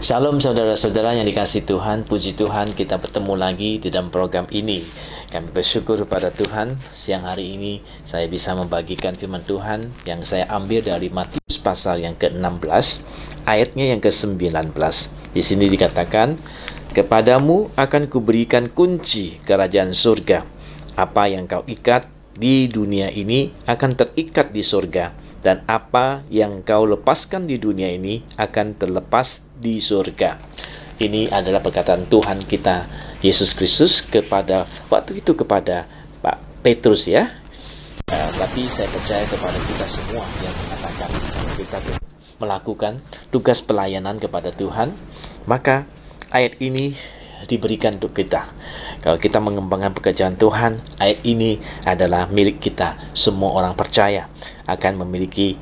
Shalom saudara-saudara yang dikasihi Tuhan, puji Tuhan kita bertemu lagi di dalam program ini. Kami bersyukur kepada Tuhan, siang hari ini saya bisa membagikan firman Tuhan yang saya ambil dari Matius pasal yang ke-16, ayatnya yang ke-19. Di sini dikatakan, "Kepadamu akan kuberikan kunci kerajaan surga. Apa yang kau ikat di dunia ini akan terikat di surga, dan apa yang kau lepaskan di dunia ini akan terlepas di surga." Ini adalah perkataan Tuhan kita Yesus Kristus kepada waktu itu kepada Pak Petrus ya. Tapi saya percaya kepada kita semua yang mengatakan kita melakukan tugas pelayanan kepada Tuhan, maka ayat ini diberikan untuk kita. Kalau kita mengembangkan pekerjaan Tuhan, ayat ini adalah milik kita. Semua orang percaya akan memiliki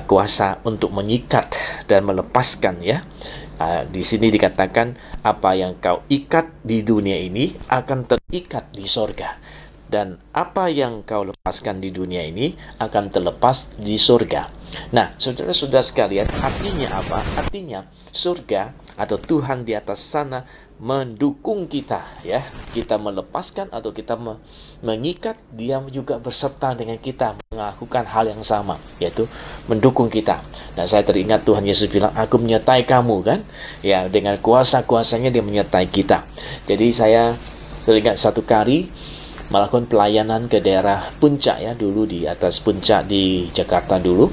kuasa untuk menyikat dan melepaskan ya. Di sini dikatakan apa yang kau ikat di dunia ini akan terikat di sorga, dan apa yang kau lepaskan di dunia ini akan terlepas di surga. Nah, saudara-saudara sekalian, artinya apa? Artinya surga atau Tuhan di atas sana mendukung kita ya. Kita melepaskan atau kita mengikat, dia juga berserta dengan kita melakukan hal yang sama, yaitu mendukung kita. Dan saya teringat Tuhan Yesus bilang, "Aku menyertai kamu," kan? Ya, dengan kuasa-kuasanya dia menyertai kita. Jadi saya teringat satu kali melakukan pelayanan ke daerah Puncak ya, dulu di atas Puncak di Jakarta dulu.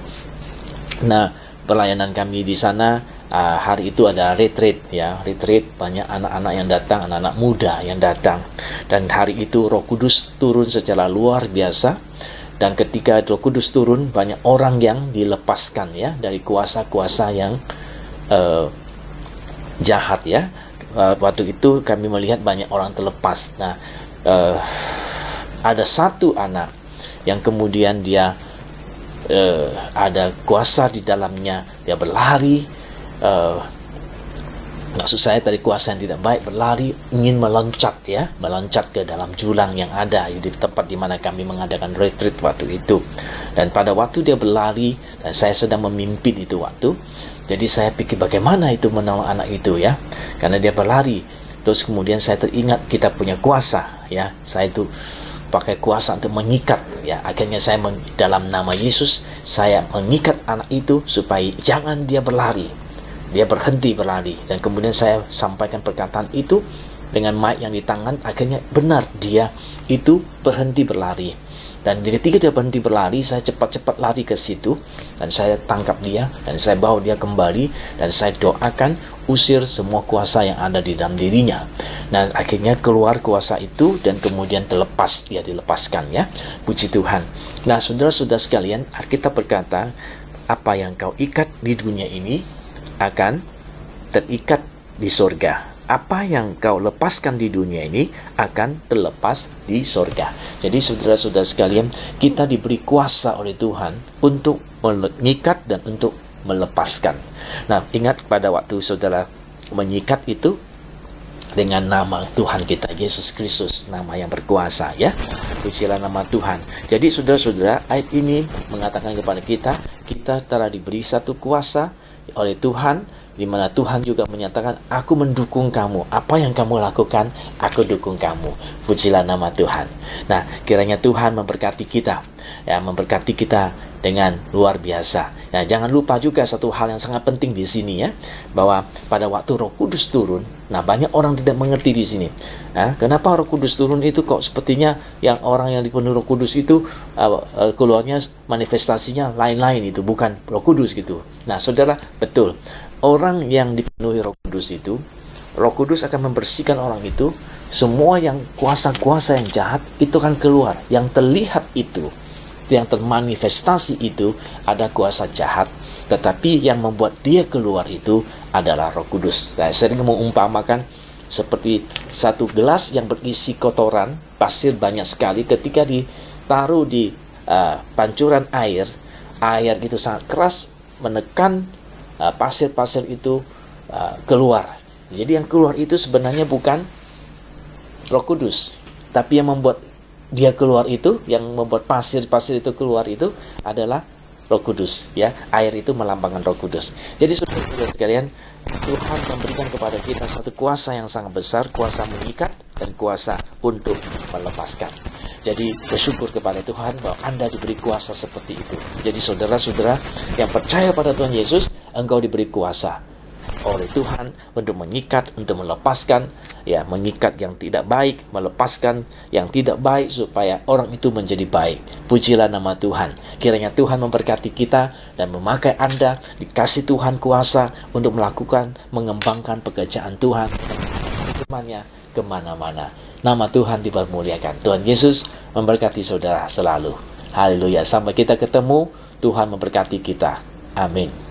Nah, pelayanan kami di sana hari itu ada retreat ya, retreat, banyak anak-anak yang datang, anak-anak muda yang datang. Dan hari itu Roh Kudus turun secara luar biasa. Dan ketika Roh Kudus turun, banyak orang yang dilepaskan ya dari kuasa-kuasa yang jahat ya. Waktu itu kami melihat banyak orang terlepas. Nah, ada satu anak yang kemudian dia ada kuasa di dalamnya, dia berlari. Maksud saya tadi kuasa yang tidak baik, berlari ingin meloncat ya, meloncat ke dalam jurang yang ada di tempat di mana kami mengadakan retreat waktu itu. Dan pada waktu dia berlari dan saya sedang memimpin itu waktu, jadi saya pikir bagaimana itu menolong anak itu ya, karena dia berlari. Terus kemudian saya teringat kita punya kuasa ya, saya itu pakai kuasa untuk mengikat ya. Akhirnya saya dalam nama Yesus saya mengikat anak itu supaya jangan dia berlari, dia berhenti berlari. Dan kemudian saya sampaikan perkataan itu dengan mic yang di tangan. Akhirnya benar dia itu berhenti berlari. Dan ketika dia berhenti berlari, saya cepat-cepat lari ke situ dan saya tangkap dia dan saya bawa dia kembali dan saya doakan usir semua kuasa yang ada di dalam dirinya. Nah, akhirnya keluar kuasa itu dan kemudian terlepas, dia dilepaskan ya. Puji Tuhan. Nah, saudara-saudara sekalian, Alkitab berkata, apa yang kau ikat di dunia ini akan terikat di surga. Apa yang kau lepaskan di dunia ini akan terlepas di surga. Jadi saudara-saudara sekalian, kita diberi kuasa oleh Tuhan untuk mengikat dan untuk melepaskan. Nah, ingat pada waktu saudara menyikat itu dengan nama Tuhan kita Yesus Kristus, nama yang berkuasa ya. Pujilah nama Tuhan. Jadi saudara-saudara, ayat ini mengatakan kepada kita, kita telah diberi satu kuasa oleh Tuhan, di mana Tuhan juga menyatakan, aku mendukung kamu, apa yang kamu lakukan, aku dukung kamu. Pujilah nama Tuhan. Nah, kiranya Tuhan memberkati kita ya, memberkati kita dengan luar biasa. Nah, jangan lupa juga satu hal yang sangat penting di sini ya, bahwa pada waktu Roh Kudus turun, nah banyak orang tidak mengerti di sini. Nah, kenapa Roh Kudus turun itu kok sepertinya yang orang yang dipenuhi Roh Kudus itu keluarnya manifestasinya lain-lain, itu bukan Roh Kudus gitu. Nah, saudara, betul. Orang yang dipenuhi Roh Kudus itu, Roh Kudus akan membersihkan orang itu. Semua yang kuasa-kuasa yang jahat itu akan keluar. Yang terlihat itu, yang termanifestasi itu ada kuasa jahat, tetapi yang membuat dia keluar itu adalah Roh Kudus. Saya sering mengumpamakan seperti satu gelas yang berisi kotoran pasir banyak sekali. Ketika ditaruh di pancuran air itu sangat keras menekan pasir-pasir itu keluar. Jadi yang keluar itu sebenarnya bukan Roh Kudus, tapi yang membuat dia keluar itu, yang membuat pasir-pasir itu keluar itu adalah Roh Kudus, ya. Air itu melambangkan Roh Kudus. Jadi saudara-saudara sekalian, Tuhan memberikan kepada kita satu kuasa yang sangat besar, kuasa mengikat dan kuasa untuk melepaskan. Jadi bersyukur kepada Tuhan bahwa Anda diberi kuasa seperti itu. Jadi saudara-saudara yang percaya pada Tuhan Yesus, engkau diberi kuasa oleh Tuhan untuk mengikat, untuk melepaskan, ya, mengikat yang tidak baik, melepaskan yang tidak baik supaya orang itu menjadi baik. Pujilah nama Tuhan. Kiranya Tuhan memberkati kita dan memakai Anda, dikasih Tuhan kuasa untuk melakukan, mengembangkan pekerjaan Tuhan, firman-Nya kemana-mana. Nama Tuhan dipermuliakan. Tuhan Yesus memberkati saudara selalu. Haleluya. Sampai kita ketemu, Tuhan memberkati kita. Amin.